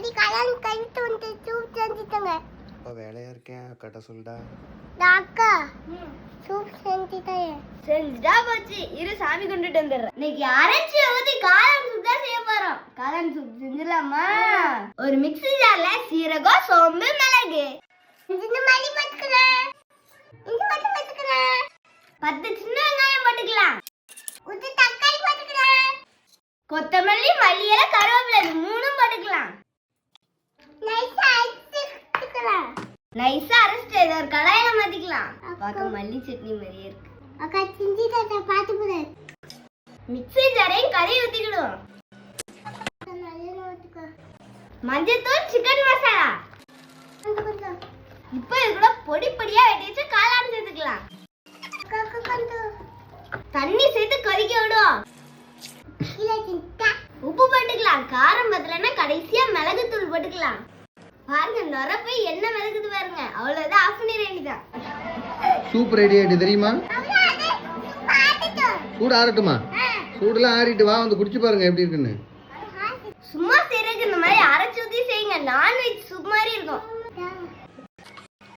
அது கலன் கழித்து வந்து சூப் செஞ்சுட்டங்க. அப்பா வேலையா இருக்கேன் அக்காட்ட சொல்டா. அக்கா சூப் செஞ்சுட்டேன். செஞ்சுட்டா போச்சு. இரு சாமி கொண்டுட்டு வந்துடுறேன். இன்னைக்கு அரைச்சி ஊத்தி காளான் சூப் தான் செய்ய போறோம். காளான் சூப் செஞ்சிடலாமா? ஒரு மிக்ஸி ஜார்ல சீரகம், சோம்பு, மிளகு, இந்த மல்லி பத்துக்கிறேன். இந்த மல்லி பத்துக்கிறேன். 10 சின்ன வெங்காயம் போட்டுக்கலாம். உது தக்காளி பத்துக்கிறேன். கொத்தமல்லி, மல்லி இலை, கருவேப்பிலை இது 3ம் போட்டுக்கலாம். நைஸா அரைச்சுக்கிறேன். நைஸா அரைச்சிட்டு இதை ஒரு கடாயில மாத்திக்கலாம். பார்க்க மல்லி சட்னி மாதிரியே இருக்கு. அக்கா செஞ்சுட்டா பாத்து போடு. மிக்ஸி ஜாரையும் கறி ஊத்திக்கணும். நல்லா ஊத்துக்கோ. மஞ்சத்தூள், சிக்கன் மசாலா. கொஞ்சம் இப்போ இது கூட பொடி பொடியா வெட்டி வச்சு காளான் சேர்த்துக்கலாம். அக்கா கொஞ்சம் தண்ணி சேர்த்து கொதிக்க விடும். கீழே சிந்தா. உப்பு போட்டுக்கலாம். காரம் பத்தலன்னா கடைசியா மிளகுத்தூள் போட்டுக்கலாம். பாருங்க நொர போய் என்ன மிளகுது பாருங்க. அவ்வளவுதான், ஆஃப் பண்ணிட வேண்டியதான். சூப் ரெடி ஆயிட்டு தெரியுமா? அவ்வளவு பாத்துட்டு. சூடு ஆறட்டுமா? சூடுலாம் ஆறிட்டு வா வந்து குடிச்சு பாருங்க எப்படி இருக்குன்னு. சும்மா செய்யறதுக்கு இந்த மாதிரி அரைச்சு ஊத்தி செய்யுங்க. நான்வெஜ் சூப் மாதிரி இருக்கும்.